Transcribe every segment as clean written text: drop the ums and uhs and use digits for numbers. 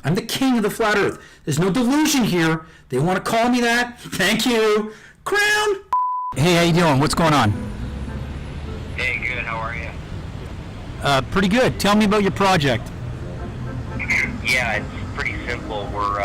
I'm the king of the flat earth. There's no delusion here. They want to call me that. Thank you. Crown. Hey, how you doing? What's going on? Hey, good. How are you? Pretty good. Tell me about your project. Yeah, it's pretty simple. We're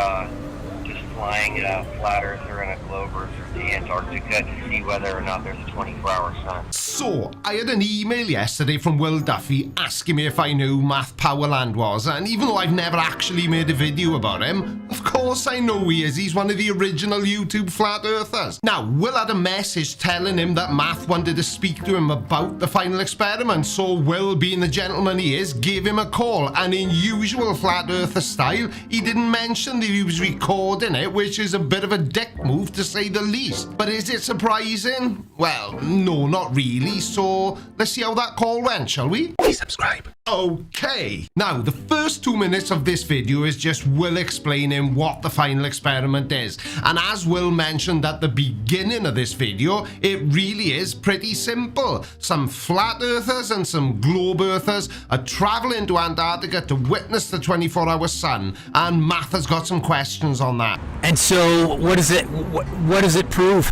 just flying a flat earther and a globe earther to Antarctica to see whether or not there's a 24-hour sun. So, I had an email yesterday from Will Duffy asking me if I knew who Math Powerland was, and even though I've never actually made a video about him, of course I know who he is. He's one of the original YouTube flat earthers. Now, Will had a message telling him that Math wanted to speak to him about the final experiment, so Will, being the gentleman he is, gave him a call, and in usual flat earther style, he didn't mention that he was recording it, which is a bit of a dick move to say the least. But is it surprising? Well, no, not really. So let's see how that call went, shall we? Please subscribe. Okay, now the first 2 minutes of this video is just Will explaining what the final experiment is. And as Will mentioned at the beginning of this video, it really is pretty simple. Some flat earthers and some globe earthers are traveling to Antarctica to witness the 24-hour sun, and Math has got some questions on that. And so, what is it? What does it prove?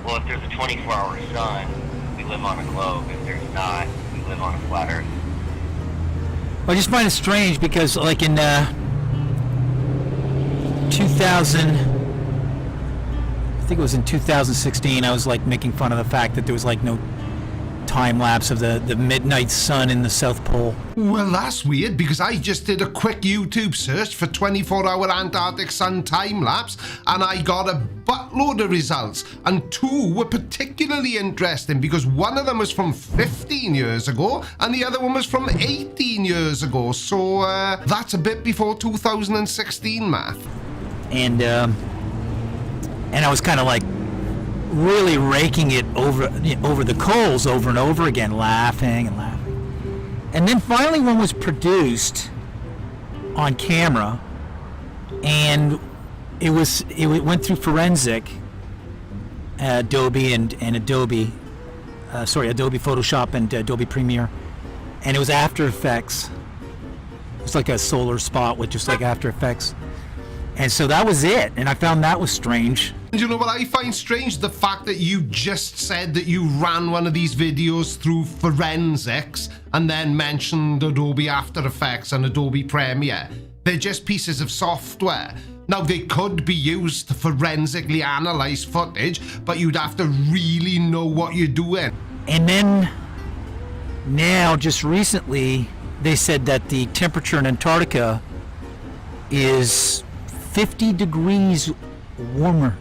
Well, if there's a 24-hour sun, we live on a globe. If there's not, we live on a flat earth. I just find it strange because, like in 2000, I think it was in 2016, I was like making fun of the fact that there was like no time lapse of the midnight sun in the South Pole. Well, that's weird because I just did a quick YouTube search for 24-hour Antarctic sun time lapse and I got a buttload of results, and 2 were particularly interesting because one of them was from 15 years ago and the other one was from 18 years ago, so that's a bit before 2016, Math. And I was kind of like really raking it over the coals over and over again, laughing and laughing. And then finally one was produced on camera, and it went through forensic, Adobe and Adobe Photoshop and Adobe Premiere, and it was After Effects. It was like a solar spot with just like After Effects. And so that was it, and I found that was strange. And you know what I find strange? The fact that you just said that you ran one of these videos through forensics and then mentioned Adobe After Effects and Adobe Premiere. They're just pieces of software. Now, they could be used to forensically analyze footage, but you'd have to really know what you're doing. And then, now, just recently, they said that the temperature in Antarctica is 50 degrees warmer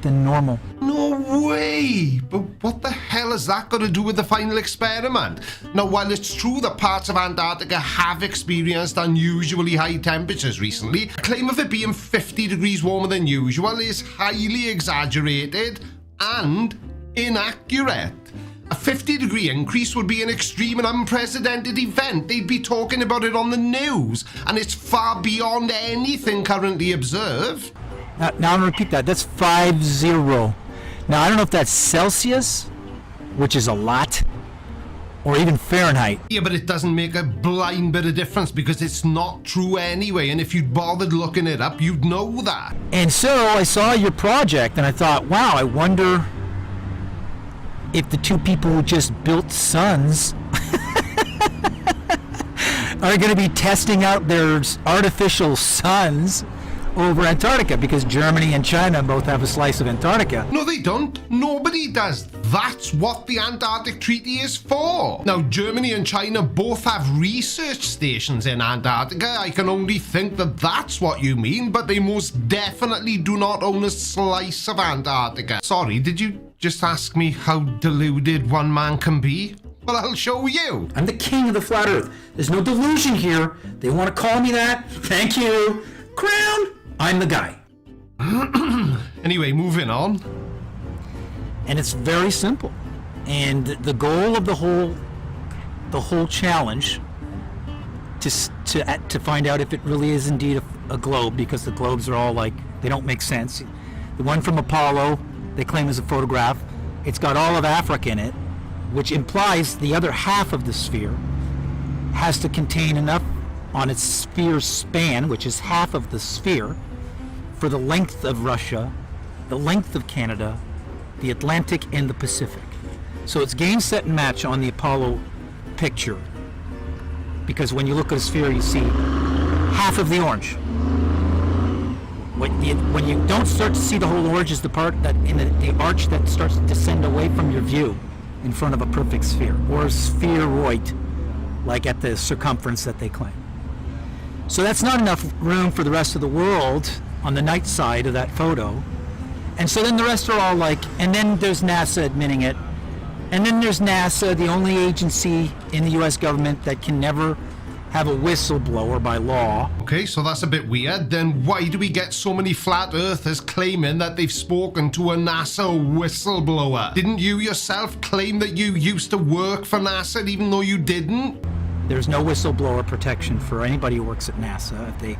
than normal. No way! But what the hell has that got to do with the final experiment? Now, while it's true that parts of Antarctica have experienced unusually high temperatures recently, the claim of it being 50 degrees warmer than usual is highly exaggerated and inaccurate. A 50-degree increase would be an extreme and unprecedented event. They'd be talking about it on the news, and it's far beyond anything currently observed. Now I'm going to repeat that. That's 50. Now, I don't know if that's Celsius, which is a lot, or even Fahrenheit. Yeah, but it doesn't make a blind bit of difference because it's not true anyway, and if you'd bothered looking it up, you'd know that. And so I saw your project, and I thought, wow, I wonder if the 2 people who just built suns are going to be testing out their artificial suns over Antarctica, because Germany and China both have a slice of Antarctica. No, they don't. Nobody does. That's what the Antarctic Treaty is for. Now, Germany and China both have research stations in Antarctica. I can only think that that's what you mean, but they most definitely do not own a slice of Antarctica. Sorry, did you just ask me how deluded one man can be? Well, I'll show you. I'm the king of the flat earth. There's no delusion here. They want to call me that. Thank you. Crown. I'm the guy. Anyway, moving on. And it's very simple. And the goal of the whole challenge to find out if it really is indeed a globe, because the globes are all like, they don't make sense. The one from Apollo, they claim is a photograph. It's got all of Africa in it. which implies the other half of the sphere has to contain enough on its sphere span, which is half of the sphere, for the length of Russia, the length of Canada, the Atlantic, and the Pacific. So it's game, set, and match on the Apollo picture. Because when you look at a sphere, you see half of the orange. When you don't start to see the whole orange is the part that in the arch that starts to descend away from your view in front of a perfect sphere, or spheroid, like at the circumference that they claim. So that's not enough room for the rest of the world on the night side of that photo. And so then the rest are all like, and then there's NASA admitting it. And then there's NASA, the only agency in the US government that can never have a whistleblower by law. Okay, so that's a bit weird. Then why do we get so many flat earthers claiming that they've spoken to a NASA whistleblower? Didn't you yourself claim that you used to work for NASA even though you didn't? There's no whistleblower protection for anybody who works at NASA if they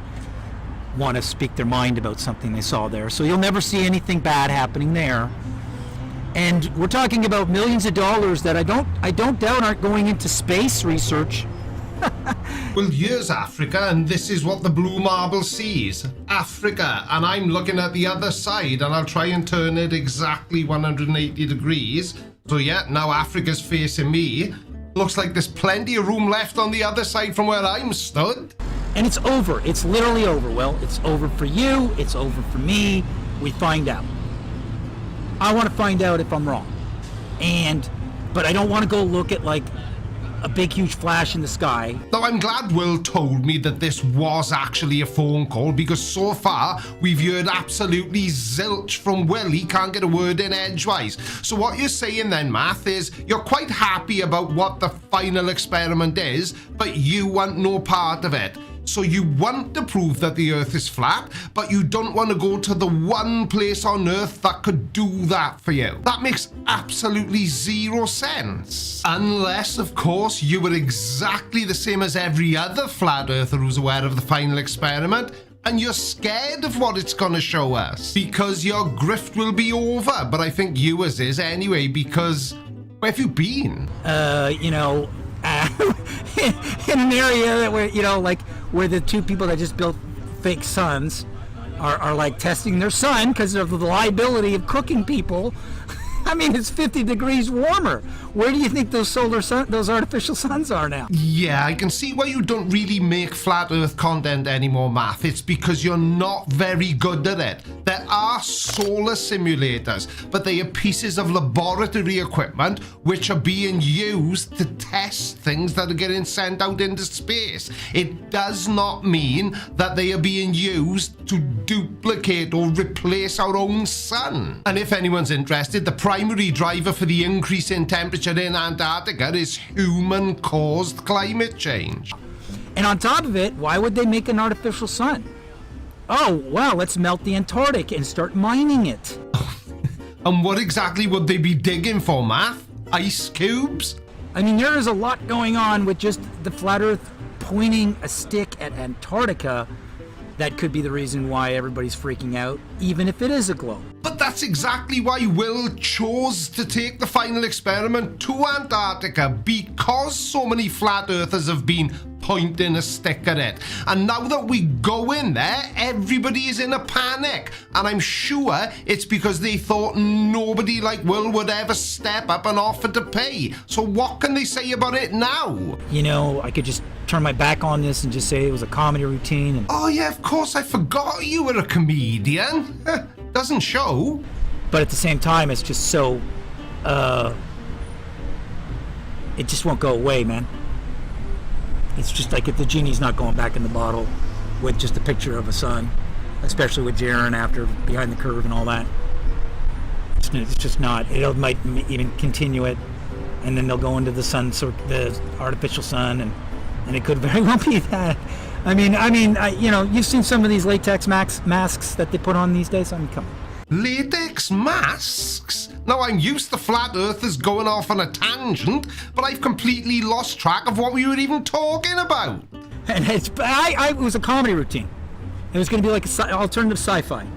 want to speak their mind about something they saw there. So you'll never see anything bad happening there. And we're talking about millions of dollars that I don't doubt aren't going into space research. Well, here's Africa, and this is what the blue marble sees. Africa, and I'm looking at the other side, and I'll try and turn it exactly 180 degrees. So yeah, now Africa's facing me. Looks like there's plenty of room left on the other side from where I'm stood. And it's over. It's literally over. Well, it's over for you. It's over for me. We find out. I want to find out if I'm wrong. But I don't want to go look at like a big huge flash in the sky. Now I'm glad Will told me that this was actually a phone call, because so far we've heard absolutely zilch from Will. He can't get a word in edgewise. So what you're saying then, Math, is you're quite happy about what the final experiment is, but you want no part of it. So you want to prove that the Earth is flat, but you don't want to go to the one place on Earth that could do that for you. That makes absolutely zero sense. Unless, of course, you were exactly the same as every other flat earther who's aware of the final experiment, and you're scared of what it's going to show us. Because your grift will be over, but I think yours is anyway, because where have you been? In an area where, where the two people that just built fake suns are like testing their sun because of the liability of cooking people. I mean, it's 50 degrees warmer. Where do you think those artificial suns are now? Yeah, I can see why you don't really make flat earth content anymore, Math. It's because you're not very good at it. There are solar simulators, but they are pieces of laboratory equipment which are being used to test things that are getting sent out into space. It does not mean that they are being used to duplicate or replace our own sun. And if anyone's interested, the primary driver for the increase in temperature in Antarctica is human-caused climate change. And on top of it, why would they make an artificial sun? Oh, well, let's melt the Antarctic and start mining it. And what exactly would they be digging for, Math? Ice cubes? I mean, there is a lot going on with just the flat Earth pointing a stick at Antarctica. That could be the reason why everybody's freaking out, even if it is a globe. But that's exactly why Will chose to take the final experiment to Antarctica, because so many flat earthers have been pointing a stick at it. And now that we go in there, everybody is in a panic. And I'm sure it's because they thought nobody like Will would ever step up and offer to pay. So what can they say about it now? I could just turn my back on this and just say it was a comedy routine. Oh yeah, of course, I forgot you were a comedian. Doesn't show. But at the same time, it's just so, it just won't go away, man. It's just like if the genie's not going back in the bottle with just a picture of a sun, especially with Jaren after Behind the Curve and all that. It's just not. It might even continue it, and then they'll go into the sun, the artificial sun, and it could very well be that. I mean, you've seen some of these latex masks that they put on these days. I mean, come on. Latex masks? Now, I'm used to flat earthers going off on a tangent, but I've completely lost track of what we were even talking about. And it was a comedy routine. It was going to be like alternative sci-fi.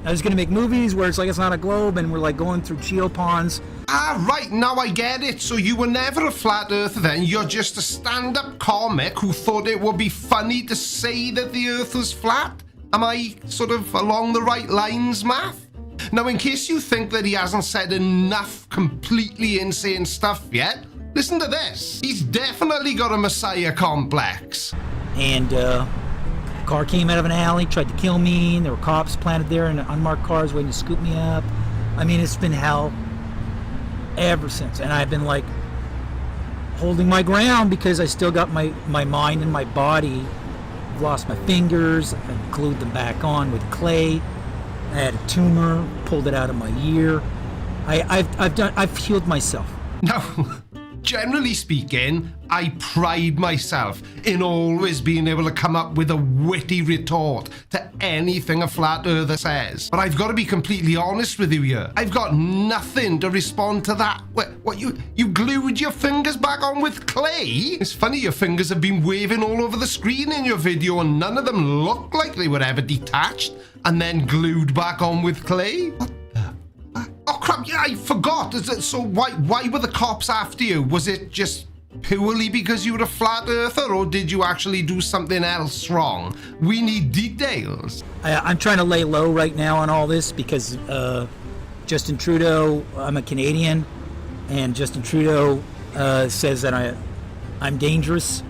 I was going to make movies where it's like it's not a globe and we're like going through geoponds Ah, right, now I get it. So you were never a flat earther then. You're just a stand-up comic who thought it would be funny to say that the earth was flat? Am I sort of along the right lines, Math? Now, in case you think that he hasn't said enough completely insane stuff yet, listen to this. He's definitely got a messiah complex. And a car came out of an alley, tried to kill me, and there were cops planted there in unmarked cars waiting to scoop me up. I mean, it's been hell ever since. And I've been like holding my ground because I still got my mind and my body. I've lost my fingers, I glued them back on with clay. I had a tumor, pulled it out of my ear. I've healed myself. Now, generally speaking, I pride myself in always being able to come up with a witty retort to anything a flat earther says. But I've got to be completely honest with you here. I've got nothing to respond to that. What you glued your fingers back on with clay? It's funny, your fingers have been waving all over the screen in your video and none of them look like they were ever detached and then glued back on with clay. What the? Oh crap, yeah, I forgot. So why were the cops after you? Was it just purely because you were a flat earther, or did you actually do something else wrong? We need details. I'm trying to lay low right now on all this because Justin Trudeau, I'm a Canadian, and Justin Trudeau says that I'm dangerous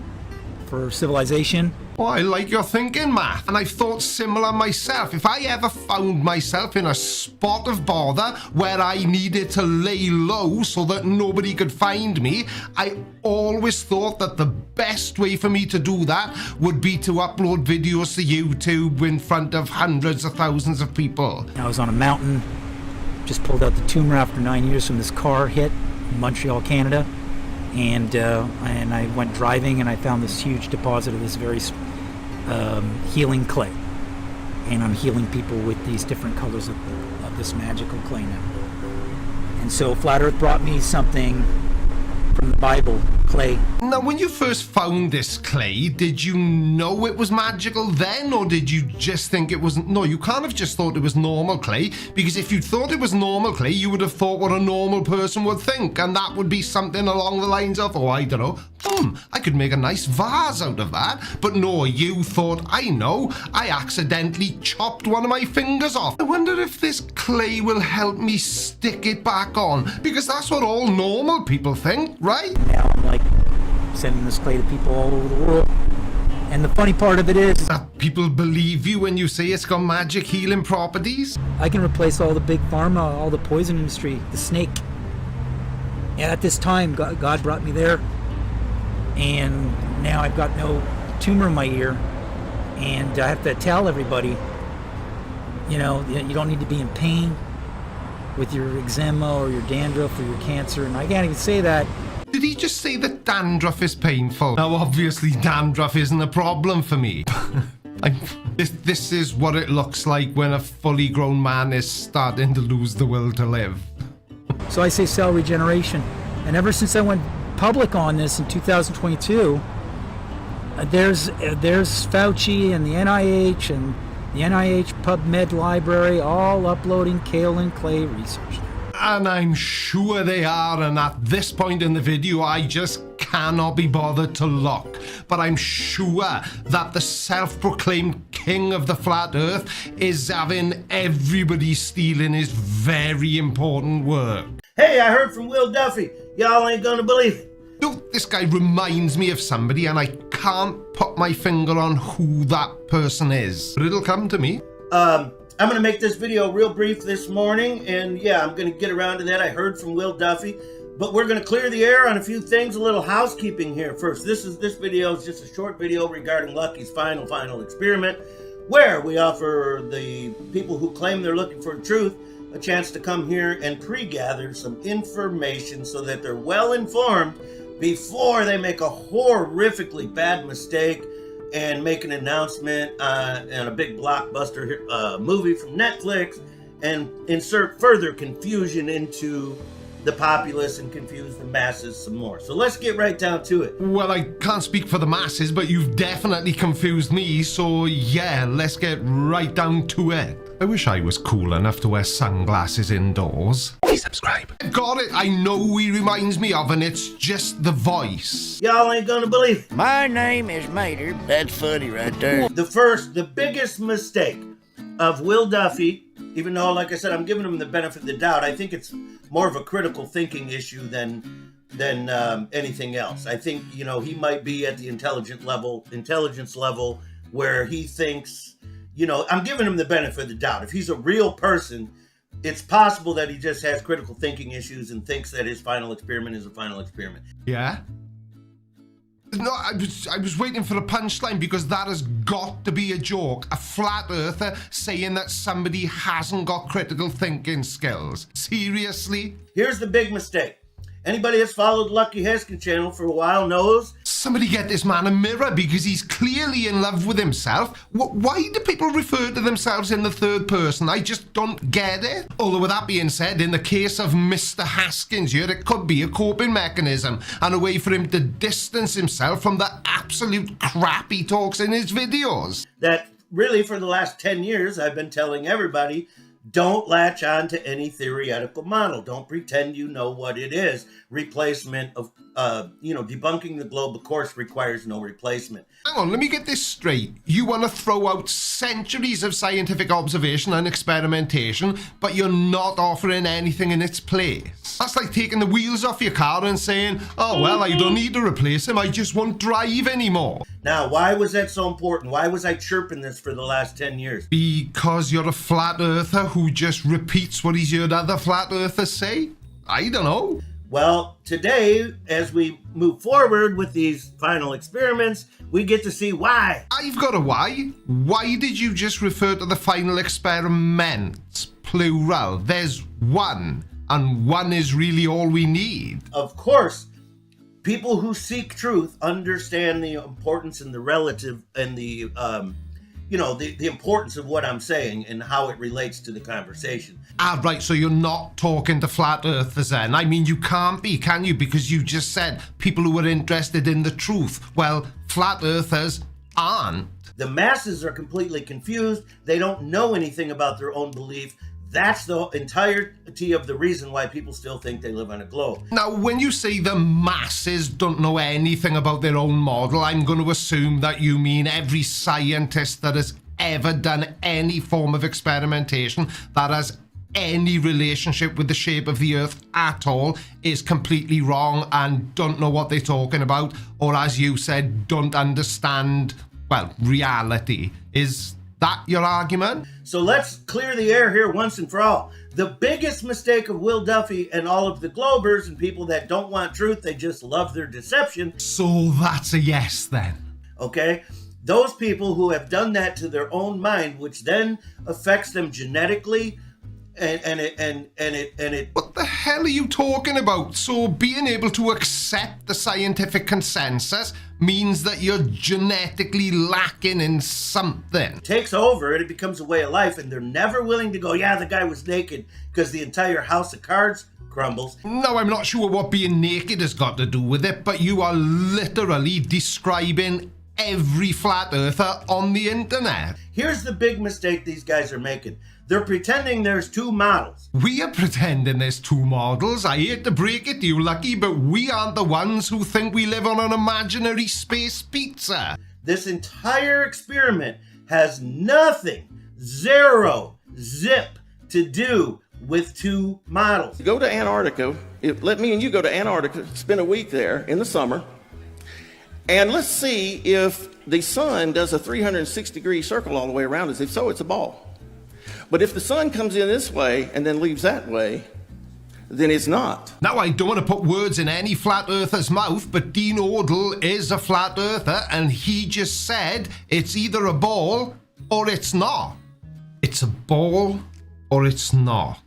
for civilization. Oh, I like your thinking, Matt. And I've thought similar myself. If I ever found myself in a spot of bother where I needed to lay low so that nobody could find me, I always thought that the best way for me to do that would be to upload videos to YouTube in front of hundreds of thousands of people. I was on a mountain, just pulled out the tumor after 9 years from this car hit in Montreal, Canada. And I went driving and I found this huge deposit of this very healing clay, and I'm healing people with these different colors of this magical clay now. And so Flat Earth brought me something from the Bible, clay. Now, when you first found this clay, did you know it was magical then, or did you just think it was... No, you can't have just thought it was normal clay, because if you thought it was normal clay, you would have thought what a normal person would think, and that would be something along the lines of, oh, I don't know, I could make a nice vase out of that. But no, you thought, I know, I accidentally chopped one of my fingers off. I wonder if this clay will help me stick it back on, because that's what all normal people think, right? Now I'm like sending this clay to people all over the world. And the funny part of it is that people believe you when you say it's got magic healing properties. I can replace all the big pharma, all the poison industry, the snake. And at this time, God brought me there. And now I've got no tumor in my ear. And I have to tell everybody, you know, you don't need to be in pain with your eczema or your dandruff or your cancer. And I can't even say that. Did he just say that dandruff is painful? Now, obviously, dandruff isn't a problem for me. This is what it looks like when a fully grown man is starting to lose the will to live. So I say cell regeneration. And ever since I went public on this in 2022, there's Fauci and the NIH and the NIH PubMed library all uploading kaolin clay research. And I'm sure they are, and at this point in the video, I just cannot be bothered to look. But I'm sure that the self-proclaimed king of the flat earth is having everybody stealing his very important work. Hey, I heard from Will Duffy. Y'all ain't gonna believe it. Look, this guy reminds me of somebody, and I can't put my finger on who that person is. But it'll come to me. I'm going to make this video real brief this morning, and yeah, I'm going to get around to that. I heard from Will Duffy, but we're going to clear the air on a few things, a little housekeeping here first. This video is just a short video regarding Lucky's final experiment, where we offer the people who claim they're looking for truth a chance to come here and pre-gather some information so that they're well informed before they make a horrifically bad mistake and make an announcement on a big blockbuster movie from Netflix and insert further confusion into the populace and confuse the masses some more. So let's get right down to it. Well, I can't speak for the masses, but you've definitely confused me, so yeah, let's get right down to it. I wish I was cool enough to wear sunglasses indoors. Please subscribe. Got it. I know who he reminds me of, and it's just the voice. Y'all ain't gonna believe it. My name is Mater. That's funny right there. The biggest mistake of Will Duffy, even though, like I said, I'm giving him the benefit of the doubt, I think it's more of a critical thinking issue than anything else. I think, he might be at the intelligence level where he thinks, I'm giving him the benefit of the doubt. If he's a real person, it's possible that he just has critical thinking issues and thinks that his final experiment is a final experiment. Yeah? No, I was waiting for a punchline because that has got to be a joke. A flat earther saying that somebody hasn't got critical thinking skills. Seriously? Here's the big mistake. Anybody that's followed Lucky Haskins channel for a while knows. Somebody get this man a mirror because he's clearly in love with himself. Why do people refer to themselves in the third person? I just don't get it. Although with that being said, in the case of Mr. Haskins here, it could be a coping mechanism and a way for him to distance himself from the absolute crap he talks in his videos. That really for the last 10 years, I've been telling everybody, don't latch on to any theoretical model. Don't pretend you know what it is. Replacement of, debunking the globe, of course, requires no replacement. Hang on, let me get this straight. You want to throw out centuries of scientific observation and experimentation, but you're not offering anything in its place. That's like taking the wheels off your car and saying, oh, well, I don't need to replace him. I just won't drive anymore. Now, why was that so important? Why was I chirping this for the last 10 years? Because you're a flat earther who just repeats what he's heard other flat earthers say? I don't know. Well, today, as we move forward with these final experiments, we get to see why. I've got a why. Why did you just refer to the final experiments, plural? There's one, and one is really all we need. Of course, people who seek truth understand the importance and the relative and the importance of what I'm saying and how it relates to the conversation. Ah, right, so you're not talking to flat earthers then? I mean, you can't be, can you? Because you just said people who are interested in the truth. Well, flat earthers aren't. The masses are completely confused. They don't know anything about their own belief. That's the entirety of the reason why people still think they live on a globe. Now, when you say the masses don't know anything about their own model, I'm going to assume that you mean every scientist that has ever done any form of experimentation that has any relationship with the shape of the earth at all is completely wrong and don't know what they're talking about, or as you said, don't understand, well, reality. Is that your argument? So let's clear the air here once and for all. The biggest mistake of Will Duffy and all of the Globers and people that don't want truth, they just love their deception. So that's a yes then. Okay? Those people who have done that to their own mind, which then affects them genetically, and it. What the hell are you talking about? So being able to accept the scientific consensus means that you're genetically lacking in something. Takes over and it becomes a way of life, and they're never willing to go, yeah, the guy was naked, because the entire house of cards crumbles. Now, I'm not sure what being naked has got to do with it, but you are literally describing every flat earther on the internet. Here's the big mistake these guys are making. They're pretending there's two models. We are pretending there's two models. I hate to break it to you, Lucky, but we aren't the ones who think we live on an imaginary space pizza. This entire experiment has nothing, zero, zip to do with two models. Go to Antarctica. Let me and you go to Antarctica, spend a week there in the summer, and let's see if the sun does a 360-degree circle all the way around us. If so, it's a ball. But if the sun comes in this way and then leaves that way, then it's not. Now, I don't want to put words in any flat earther's mouth, but Dean Odell is a flat earther, and he just said it's either a ball or it's not. It's a ball or it's not.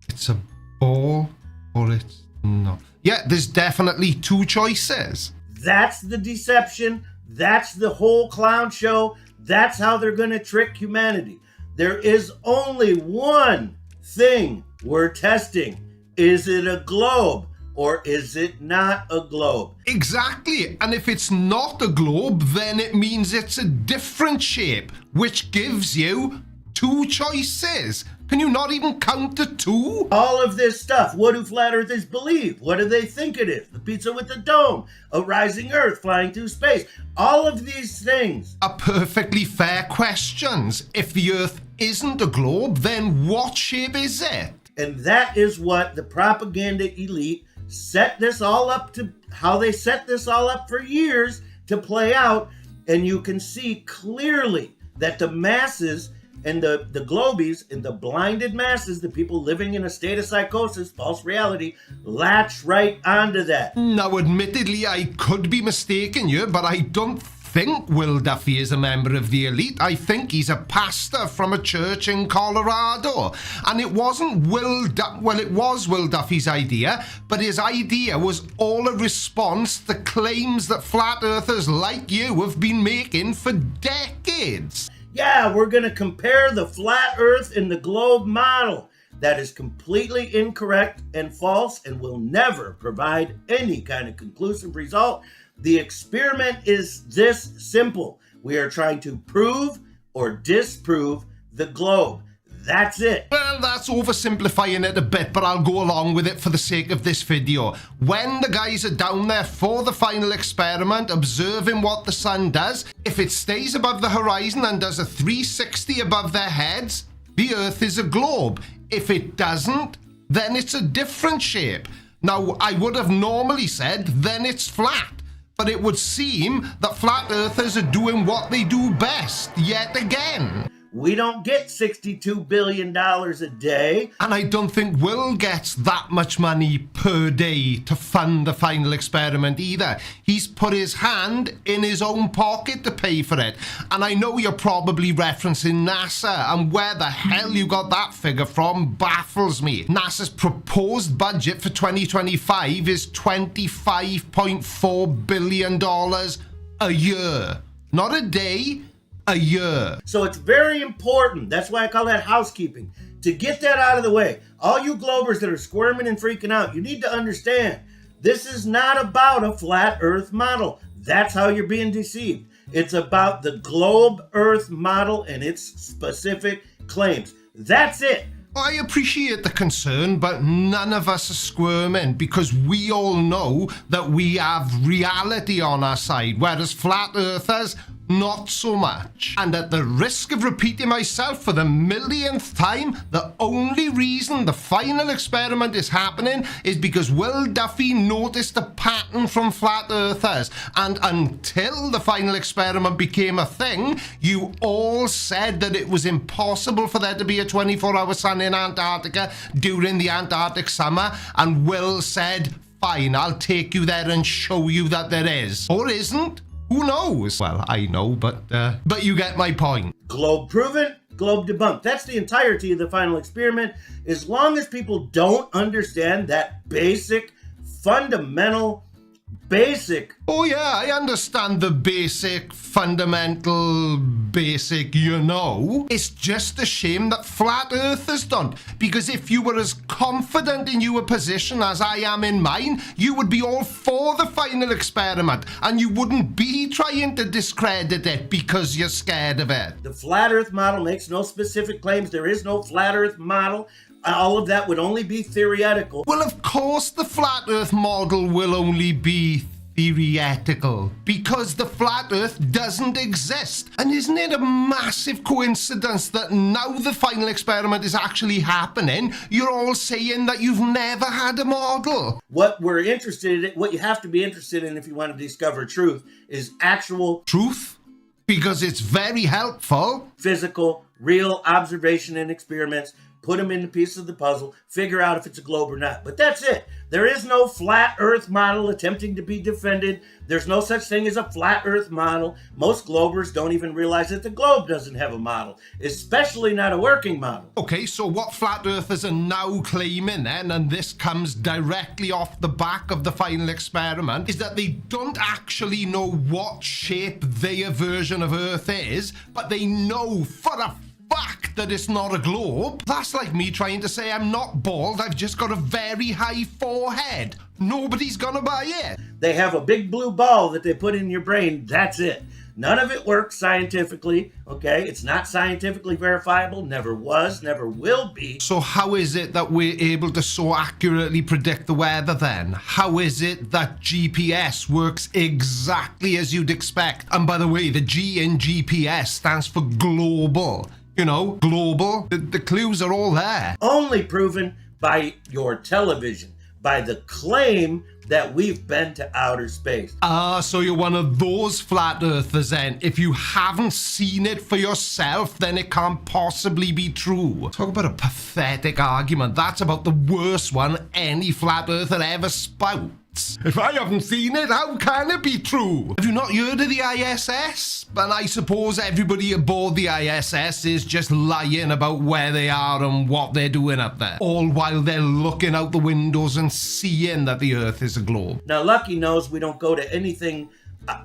It's a ball or it's not. Yeah, there's definitely two choices. That's the deception. That's the whole clown show. That's how they're going to trick humanity. There is only one thing we're testing. Is it a globe or is it not a globe? Exactly. And if it's not a globe, then it means it's a different shape, which gives you 2 choices. Can you not even count to 2? All of this stuff. What do flat earthers believe? What do they think it is? The pizza with the dome, a rising earth flying through space. All of these things Are perfectly fair questions. If the earth isn't a globe, then what shape is it? And that is what the propaganda elite set this all up to, how they set this all up for years to play out. And you can see clearly that the masses and the globies and the blinded masses, the people living in a state of psychosis, false reality, latch right onto that. Now, admittedly, I could be mistaken here, but I don't think Will Duffy is a member of the elite. I think he's a pastor from a church in Colorado. And it wasn't it was Will Duffy's idea, but his idea was all a response to claims that flat earthers like you have been making for decades. Yeah, we're going to compare the flat earth and the globe model. That is completely incorrect and false and will never provide any kind of conclusive result. The experiment is this simple. We are trying to prove or disprove the globe. That's it. Well, that's oversimplifying it a bit, but I'll go along with it for the sake of this video. When the guys are down there for the final experiment, observing what the sun does, if it stays above the horizon and does a 360 above their heads, the Earth is a globe. If it doesn't, then it's a different shape. Now, I would have normally said, then it's flat. But it would seem that flat earthers are doing what they do best, yet again. We don't get $62 billion a day. And I don't think Will gets that much money per day to fund the final experiment either. He's put his hand in his own pocket to pay for it. And I know you're probably referencing NASA, and where the hell you got that figure from baffles me. NASA's proposed budget for 2025 is $25.4 billion a year. Not a day, a year. So it's very important. That's why I call that housekeeping. To get that out of the way, all you globers that are squirming and freaking out, you need to understand this is not about a flat earth model. That's how you're being deceived. It's about the globe earth model and its specific claims. That's it. I appreciate the concern, but none of us are squirming because we all know that we have reality on our side, whereas flat earthers, not so much. And at the risk of repeating myself for the millionth time, the only reason the final experiment is happening is because Will Duffy noticed a pattern from flat earthers. And until the final experiment became a thing, you all said that it was impossible for there to be a 24-hour sun in Antarctica during the Antarctic summer. And Will said, fine, I'll take you there and show you that there is. Or isn't. Who knows? Well, I know, but you get my point. Globe proven, globe debunked. That's the entirety of the final experiment. As long as people don't understand that basic, fundamental, basic. Oh yeah, I understand the basic, fundamental, basic, you know. It's just a shame that flat earthers don't. Because if you were as confident in your position as I am in mine, you would be all for the final experiment. And you wouldn't be trying to discredit it because you're scared of it. The flat earth model makes no specific claims. There is no flat earth model. All of that would only be theoretical. Well, of course the flat earth model will only be theoretical because the flat earth doesn't exist. And isn't it a massive coincidence that now the final experiment is actually happening, you're all saying that you've never had a model? What we're interested in, what you have to be interested in if you want to discover truth, is actual truth, because it's very helpful. Physical, real observation and experiments. Put them in the pieces of the puzzle, figure out if it's a globe or not. But that's it. There is no flat earth model attempting to be defended. There's no such thing as a flat earth model. Most globers don't even realize that the globe doesn't have a model, especially not a working model. Okay, so what flat earthers are now claiming then, and this comes directly off the back of the final experiment, is that they don't actually know what shape their version of Earth is, but they know for a fact that it's not a globe. That's like me trying to say I'm not bald, I've just got a very high forehead. Nobody's gonna buy it. They have a big blue ball that they put in your brain, that's it. None of it works scientifically, okay? It's not scientifically verifiable, never was, never will be. So how is it that we're able to so accurately predict the weather then? How is it that GPS works exactly as you'd expect? And by the way, the G in GPS stands for global. You know, global. The clues are all there. Only proven by your television, by the claim that we've been to outer space. So you're one of those flat earthers then. If you haven't seen it for yourself, then it can't possibly be true. Talk about a pathetic argument. That's about the worst one any flat earther ever spouts. If I haven't seen it, how can it be true? Have you not heard of the ISS? And I suppose everybody aboard the ISS is just lying about where they are and what they're doing up there, all while they're looking out the windows and seeing that the Earth is a globe. Now, Lucky knows we don't go to anything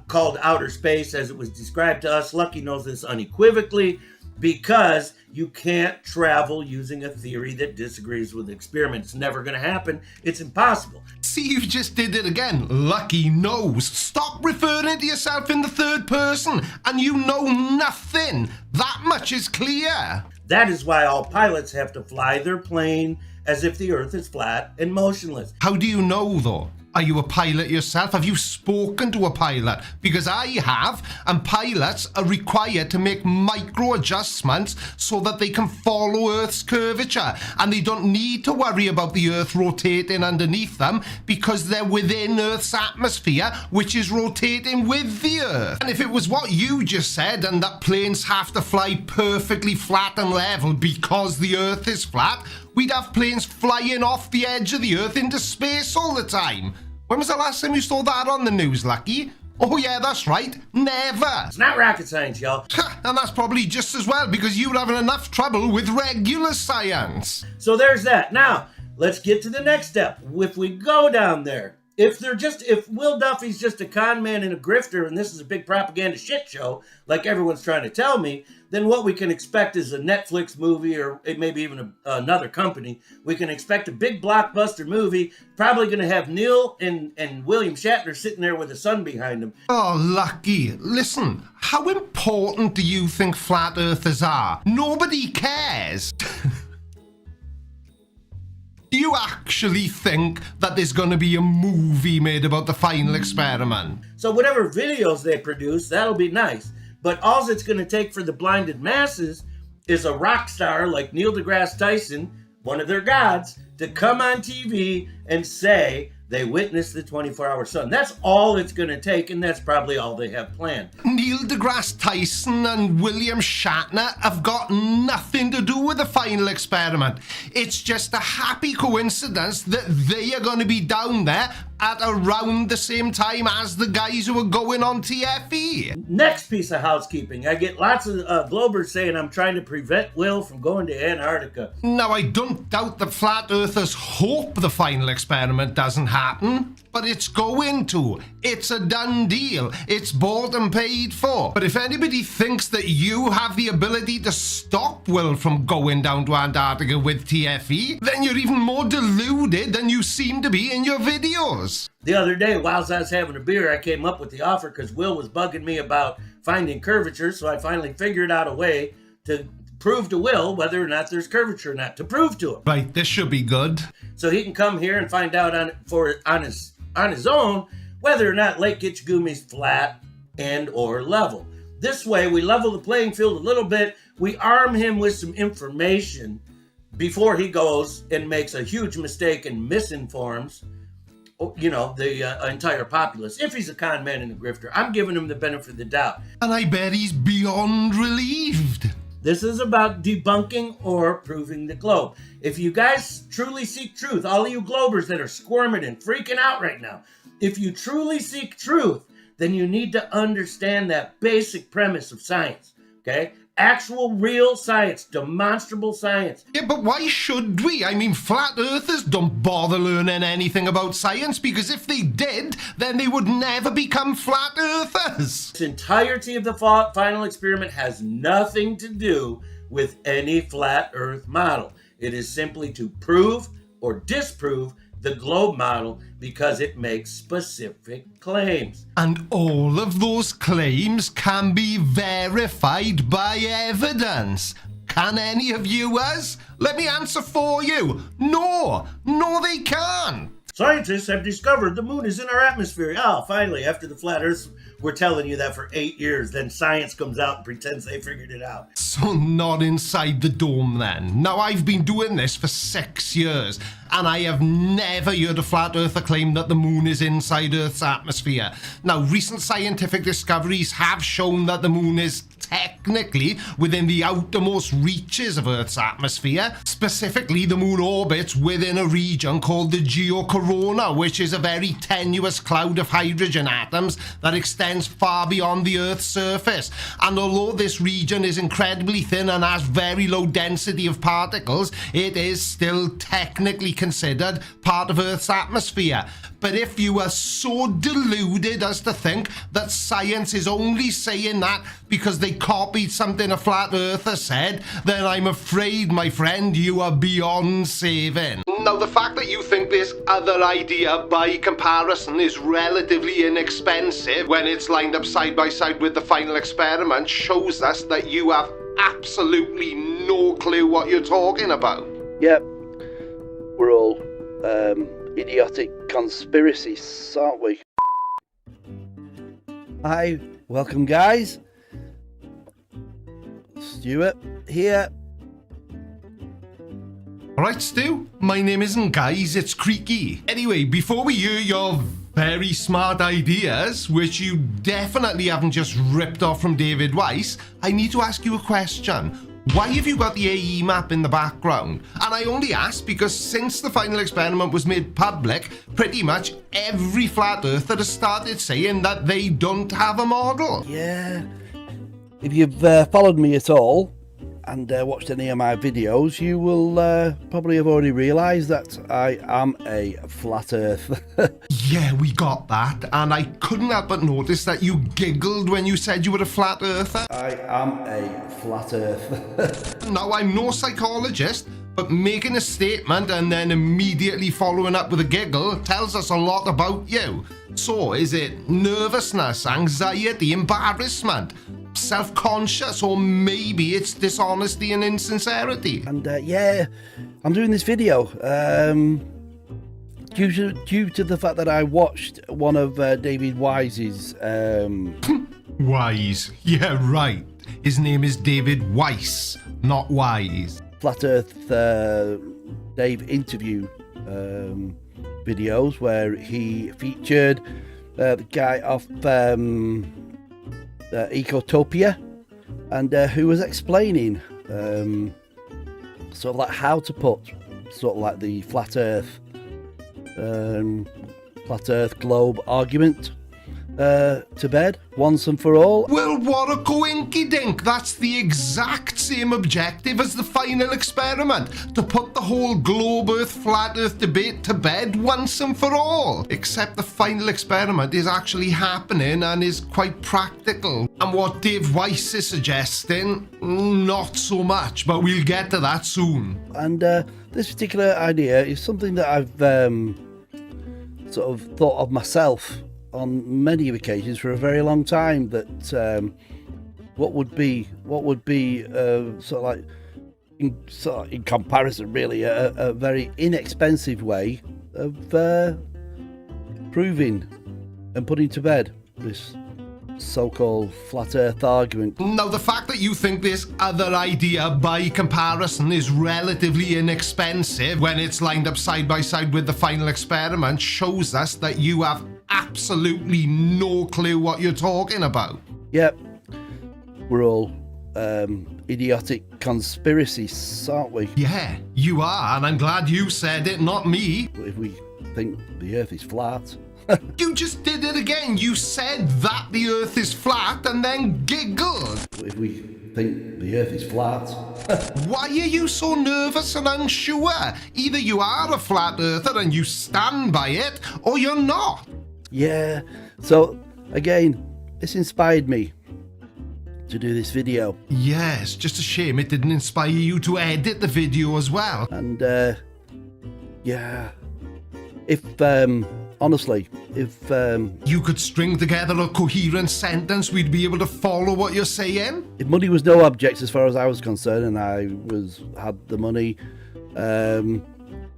called outer space as it was described to us. Lucky knows this unequivocally because you can't travel using a theory that disagrees with the experiment. It's never going to happen. It's impossible. See, you just did it again. Lucky knows. Stop referring to yourself in the third person, and you know nothing. That much is clear. That is why all pilots have to fly their plane as if the Earth is flat and motionless. How do you know, though? Are you a pilot yourself? Have you spoken to a pilot? Because I have, and pilots are required to make micro adjustments so that they can follow Earth's curvature, and they don't need to worry about the Earth rotating underneath them because they're within Earth's atmosphere, which is rotating with the Earth. And if it was what you just said, and that planes have to fly perfectly flat and level because the Earth is flat, we'd have planes flying off the edge of the Earth into space all the time. When was the last time you saw that on the news, Lucky? Oh yeah, that's right. Never. It's not rocket science, y'all. And that's probably just as well because you're having enough trouble with regular science. So there's that. Now, let's get to the next step. If we go down there, if Will Duffy's just a con man and a grifter and this is a big propaganda shit show, like everyone's trying to tell me, then what we can expect is a Netflix movie or maybe even another company. We can expect a big blockbuster movie, probably going to have Neil and William Shatner sitting there with the sun behind them. Oh, Lucky. Listen, how important do you think flat earthers are? Nobody cares. Do you actually think that there's going to be a movie made about the final experiment? So whatever videos they produce, that'll be nice. But all it's going to take for the blinded masses is a rock star like Neil deGrasse Tyson, one of their gods, to come on TV and say they witnessed the 24-hour sun. That's all it's going to take, and that's probably all they have planned. Neil deGrasse Tyson and William Shatner have got nothing to do with the final experiment. It's just a happy coincidence that they are going to be down there at around the same time as the guys who are going on TFE. Next piece of housekeeping. I get lots of Globers saying I'm trying to prevent Will from going to Antarctica. Now, I don't doubt that flat earthers hope the final experiment doesn't happen, but it's going to. It's a done deal. It's bought and paid for. But if anybody thinks that you have the ability to stop Will from going down to Antarctica with TFE, then you're even more deluded than you seem to be in your videos. The other day, whilst I was having a beer, I came up with the offer because Will was bugging me about finding curvature, so I finally figured out a way to prove to Will whether or not there's curvature or not, to prove to him. Right, this should be good. So he can come here and find out on his own whether or not Lake Kitchigumi's flat and or level. This way, we level the playing field a little bit. We arm him with some information before he goes and makes a huge mistake and misinforms the entire populace. If he's a con man and a grifter, I'm giving him the benefit of the doubt. And I bet he's beyond relieved. This is about debunking or proving the globe. If you guys truly seek truth, all of you Globers that are squirming and freaking out right now, if you truly seek truth, then you need to understand that basic premise of science, okay? Actual, real science, demonstrable science. Yeah, but why should we? I mean, flat earthers don't bother learning anything about science because if they did, then they would never become flat earthers. The entirety of the final experiment has nothing to do with any flat earth model. It is simply to prove or disprove the globe model because it makes specific claims. And all of those claims can be verified by evidence. Can any of yours? Let me answer for you. No, they can't. Scientists have discovered the moon is in our atmosphere. Oh, finally, after the flat earth, we're telling you that for 8 years. Then science comes out and pretends they figured it out. So not inside the dome then. Now I've been doing this for 6 years and I have never heard a flat earther claim that the moon is inside Earth's atmosphere. Now recent scientific discoveries have shown that the moon is technically within the outermost reaches of Earth's atmosphere. Specifically, the moon orbits within a region called the geocorona, which is a very tenuous cloud of hydrogen atoms that extends far beyond the Earth's surface. And although this region is incredibly thin and has very low density of particles, it is still technically considered part of Earth's atmosphere. But if you are so deluded as to think that science is only saying that because they copied something a flat earther said, then I'm afraid, my friend, you are beyond saving. Now, the fact that you think this other idea, by comparison, is relatively inexpensive when it's lined up side by side with the final experiment shows us that you have absolutely no clue what you're talking about. Yep, we're all idiotic conspiracists, aren't we? Hi, welcome guys. Stuart here. Alright, Stu, my name isn't Guys, it's Creaky. Anyway, before we hear your very smart ideas, which you definitely haven't just ripped off from David Weiss, I need to ask you a question. Why have you got the AE map in the background? And I only ask because since the final experiment was made public, pretty much every flat earther has started saying that they don't have a model. Yeah, if you've followed me at all and watched any of my videos, you will probably have already realised that I am a flat earther. Yeah, we got that, and I couldn't help but notice that you giggled when you said you were a flat earther. I am a flat earther. Now, I'm no psychologist, but making a statement and then immediately following up with a giggle tells us a lot about you. So, is it nervousness, anxiety, embarrassment, self-conscious, or maybe it's dishonesty and insincerity? And yeah, I'm doing this video due to the fact that I watched one of David Weiss's Wise. Yeah, right. His name is David Weiss, not Wise. Flat Earth Dave interview videos where he featured the guy off Ecotopia, and who was explaining sort of like how to put sort of like the flat earth globe argument to bed once and for all. Well, what a coinkydink. That's the exact same objective as the final experiment, to put the whole globe earth, flat earth debate to bed once and for all. Except the final experiment is actually happening and is quite practical. And what Dave Weiss is suggesting, not so much, but we'll get to that soon. And this particular idea is something that I've sort of thought of myself on many occasions for a very long time, that what would be sort of like in comparison really a very inexpensive way of proving and putting to bed this so-called flat earth argument. Now, the fact that you think this other idea by comparison is relatively inexpensive when it's lined up side by side with the final experiment shows us that you have absolutely no clue what you're talking about. Yep, we're all idiotic conspiracists, aren't we? Yeah, you are, and I'm glad you said it, not me. If we think the earth is flat. You just did it again. You said that the earth is flat and then giggled. If we think the earth is flat. Why are you so nervous and unsure? Either you are a flat earther and you stand by it, or you're not. Yeah, so again, this inspired me to do this video. Yes, just a shame it didn't inspire you to edit the video as well. And yeah, If honestly, if You could string together a coherent sentence, we'd be able to follow what you're saying. money was no object as far as I was concerned, and I had the money and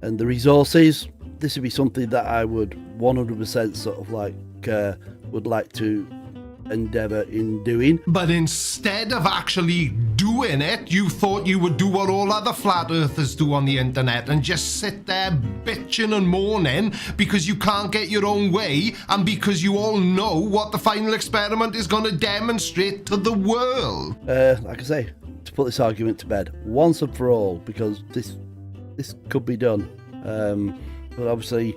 the resources, this would be something that I would 100% sort of like would like to endeavour in doing. But instead of actually doing it, you thought you would do what all other flat earthers do on the internet and just sit there bitching and moaning because you can't get your own way and because you all know what the final experiment is going to demonstrate to the world. Like I say, to put this argument to bed once and for all, because this could be done. But obviously,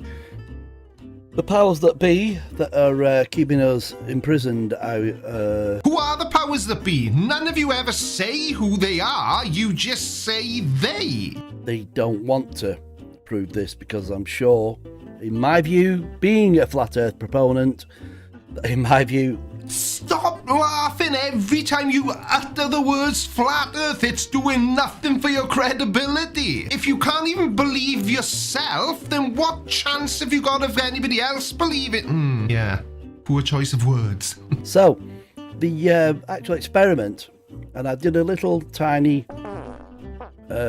the powers that be that are keeping us imprisoned out. Who are the powers that be? None of you ever say who they are, you just say they. They don't want to prove this because I'm sure, in my view, being a flat earth proponent, in my view... Stop laughing every time you utter the words flat earth. It's doing nothing for your credibility. If you can't even believe yourself, then what chance have you got of anybody else believe it? Yeah, poor choice of words. So, the actual experiment, and I did a little tiny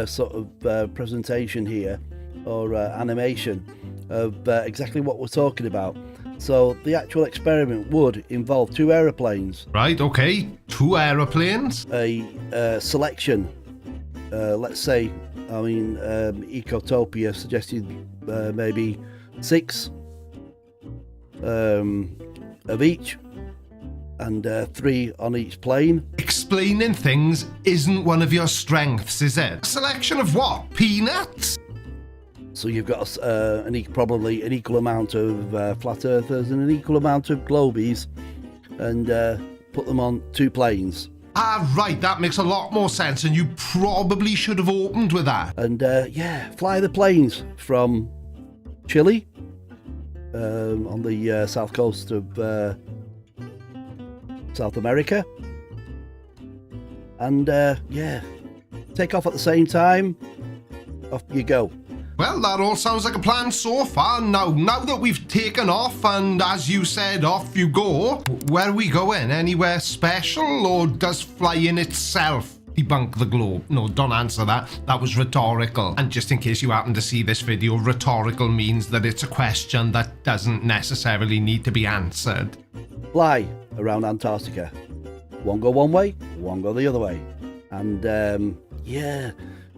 sort of presentation here, or animation, of exactly what we're talking about. So the actual experiment would involve 2 aeroplanes. Right, okay. 2 aeroplanes. A selection, let's say, I mean, Ecotopia suggested maybe 6 of each, and 3 on each plane. Explaining things isn't one of your strengths, is it? A selection of what? Peanuts? So you've got probably an equal amount of flat earthers and an equal amount of globies, and put them on 2 planes. Ah, right, that makes a lot more sense, and you probably should have opened with that. And fly the planes from Chile, on the south coast of South America, and take off at the same time. Off you go. Well, that all sounds like a plan so far. Now that we've taken off, and as you said, off you go, where are we going? Anywhere special, or does flying itself debunk the globe? No, don't answer that. That was rhetorical. And just in case you happen to see this video, rhetorical means that it's a question that doesn't necessarily need to be answered. Fly around Antarctica. One go one way, one go the other way. And,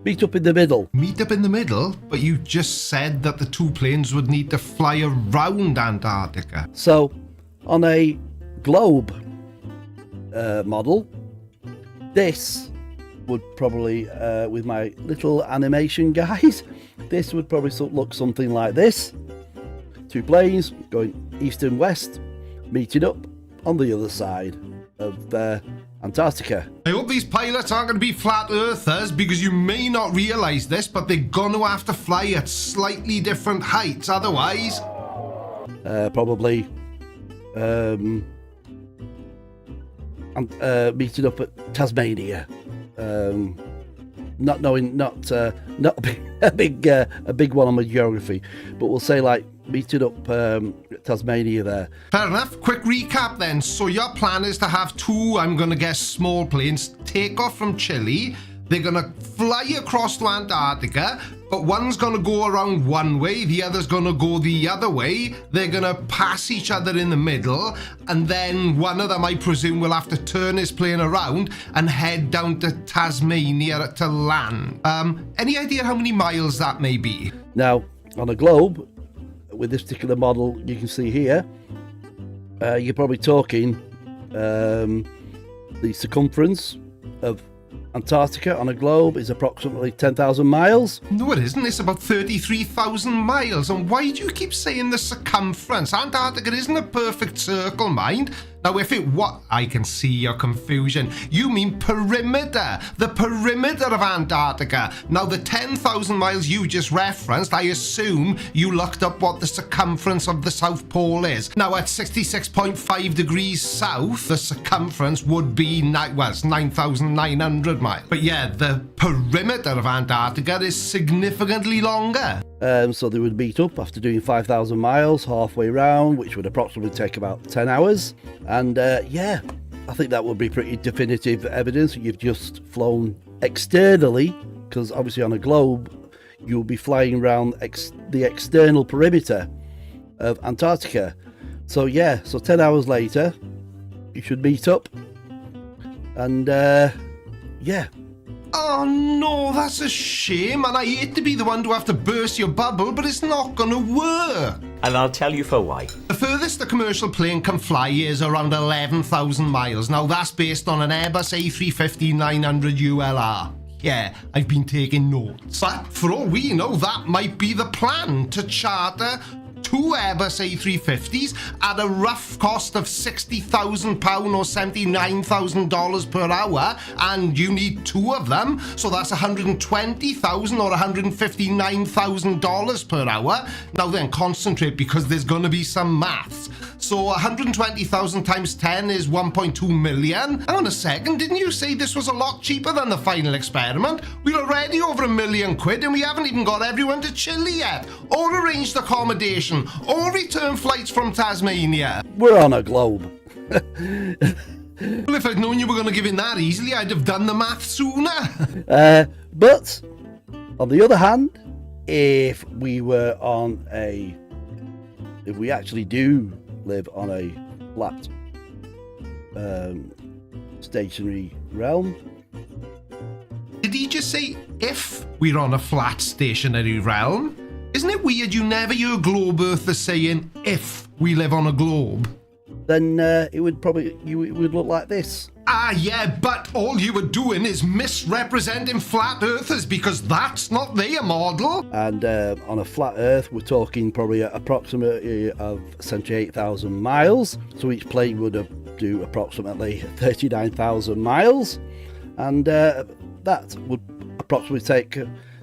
meet up in the middle. Meet up in the middle? But you just said that the 2 planes would need to fly around Antarctica. So, on a globe model, this would probably, with my little animation guys, this would probably look something like this. 2 planes going east and west, meeting up on the other side of Antarctica. I hope these pilots aren't going to be flat earthers, because you may not realise this, but they're going to have to fly at slightly different heights otherwise. Probably meeting up at Tasmania. Not a big one on my geography, but we'll say like meeting up at Tasmania there. Fair enough. Quick recap then. So your plan is to have 2, I'm going to guess, small planes take off from Chile. They're going to fly across to Antarctica, but one's going to go around one way, the other's going to go the other way. They're going to pass each other in the middle, and then one of them, I presume, will have to turn his plane around and head down to Tasmania to land. Any idea how many miles that may be? Now, on a globe, with this particular model you can see here, you're probably talking the circumference of Antarctica on a globe is approximately 10,000 miles. No, it isn't. It's about 33,000 miles. And why do you keep saying the circumference? Antarctica isn't a perfect circle, mind. Now, if it what? I can see your confusion. You mean perimeter. The perimeter of Antarctica. Now, the 10,000 miles you just referenced, I assume you looked up what the circumference of the South Pole is. Now, at 66.5 degrees south, the circumference would be, it's 9,900 miles. But yeah, the perimeter of Antarctica is significantly longer. So they would meet up after doing 5,000 miles halfway round, which would approximately take about 10 hours. And yeah, I think that would be pretty definitive evidence that you've just flown externally, because obviously on a globe, you'll be flying around the external perimeter of Antarctica. So yeah, so 10 hours later, you should meet up. And yeah. Oh no, that's a shame, and I hate to be the one to have to burst your bubble, but it's not gonna work. And I'll tell you for why. The furthest a commercial plane can fly is around 11,000 miles. Now that's based on an Airbus A350-900 ULR. Yeah, I've been taking notes. But for all we know, that might be the plan, to charter 2 Airbus A350s at a rough cost of £60,000 or $79,000 per hour, and you need 2 of them, so that's $120,000 or $159,000 per hour. Now then, concentrate, because there's going to be some maths. So 120,000 times 10 is 1.2 million. Hang on a second, didn't you say this was a lot cheaper than the final experiment? We're already over £1 million and we haven't even got everyone to Chile yet, or arranged accommodation, or return flights from Tasmania. We're on a globe. Well, if I'd known you were going to give in that easily, I'd have done the math sooner. But on the other hand, if we actually do live on a flat stationary realm. Did he just say if we're on a flat stationary realm? Isn't it weird you never hear globe earthers saying if we live on a globe? Then it would look like this. Ah, yeah, but all you were doing is misrepresenting flat earthers, because that's not their model. And on a flat Earth, we're talking probably approximately of 78,000 miles. So each plane would do approximately 39,000 miles, and that would approximately take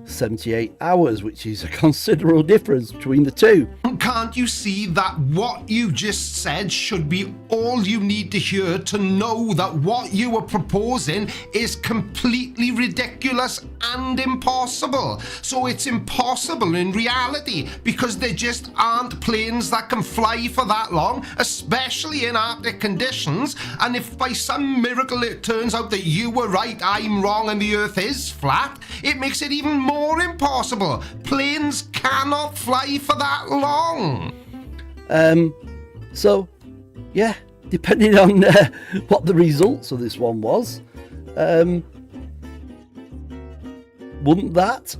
78 hours, which is a considerable difference between the two. Can't you see that what you just said should be all you need to hear to know that what you are proposing is completely ridiculous and impossible? So it's impossible in reality, because there just aren't planes that can fly for that long, especially in Arctic conditions. And if by some miracle it turns out that you were right, I'm wrong, and the Earth is flat, it makes it even more impossible. Planes cannot fly for that long. So, yeah, depending on what the results of this one was, wouldn't that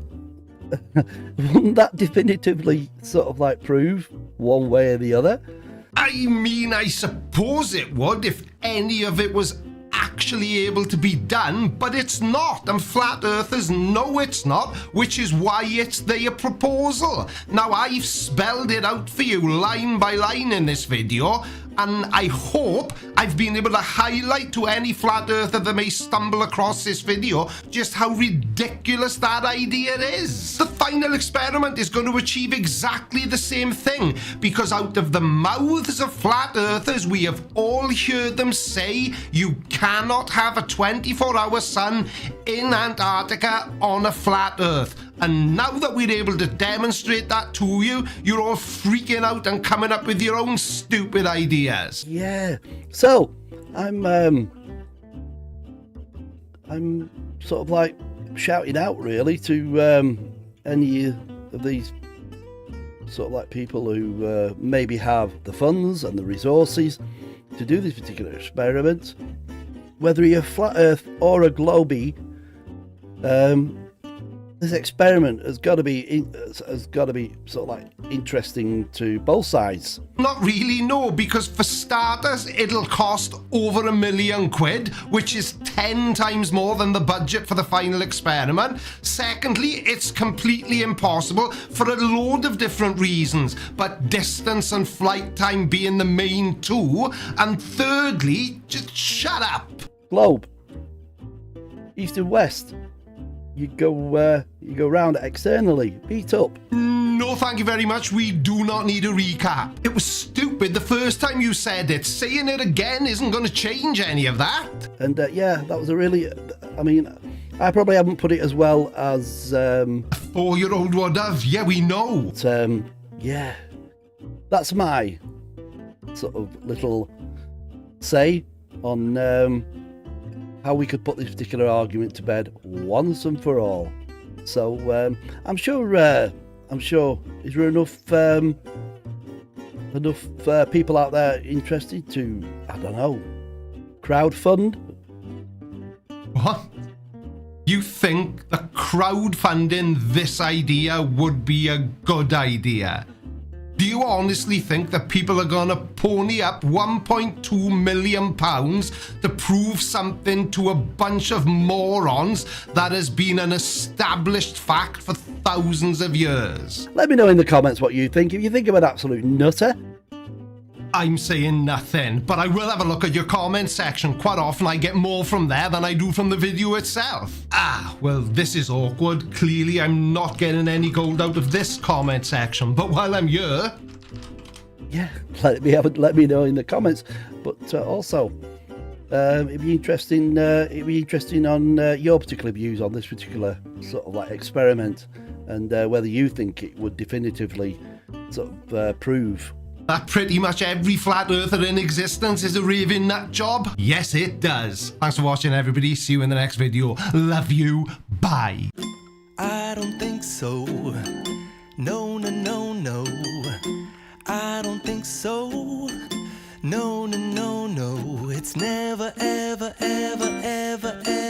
definitively sort of like prove one way or the other? I mean, I suppose it would if any of it was actually able to be done, but it's not, and flat earthers know it's not, which is why it's their proposal. Now, I've spelled it out for you line by line in this video, and I hope I've been able to highlight to any flat earther that may stumble across this video just how ridiculous that idea is. The final experiment is going to achieve exactly the same thing, because out of the mouths of flat earthers, we have all heard them say you cannot have a 24-hour sun in Antarctica on a flat earth. And now that we're able to demonstrate that to you, you're all freaking out and coming up with your own stupid ideas. Yeah. So I'm sort of like shouting out really to any of these sort of like people who maybe have the funds and the resources to do this particular experiment. Whether you're flat Earth or a globie, this experiment has got to be sort of like interesting to both sides. Not really, no, because for starters, it'll cost over £1 million, which is 10 times more than the budget for the final experiment. Secondly, it's completely impossible for a load of different reasons, but distance and flight time being the main two. And thirdly, just shut up. Globe, east and west. You go round externally. Meet up. No, thank you very much. We do not need a recap. It was stupid the first time you said it. Saying it again isn't going to change any of that. And yeah, that was a really, I mean, I probably haven't put it as well as 4-year-old would have. Yeah, we know. yeah, that's my sort of little say on how we could put this particular argument to bed once and for all. So I'm sure. Is there enough people out there interested to, I don't know, crowdfund? What? You think that crowdfunding this idea would be a good idea? Do you honestly think that people are gonna pony up £1.2 million to prove something to a bunch of morons that has been an established fact for thousands of years? Let me know in the comments what you think. If you think I'm an absolute nutter, I'm saying nothing, but I will have a look at your comment section. Quite often I get more from there than I do from the video itself. Well, this is awkward. Clearly I'm not getting any gold out of this comment section, but while I'm here... yeah, let me know in the comments. But also, it'd be interesting on your particular views on this particular sort of like experiment, and whether you think it would definitively sort of prove that pretty much every flat earther in existence is a raving nut job? Yes, it does. Thanks for watching, everybody. See you in the next video. Love you. Bye. I don't think so. No, no, no, no. I don't think so. No, no, no, no. It's never, ever, ever, ever, ever.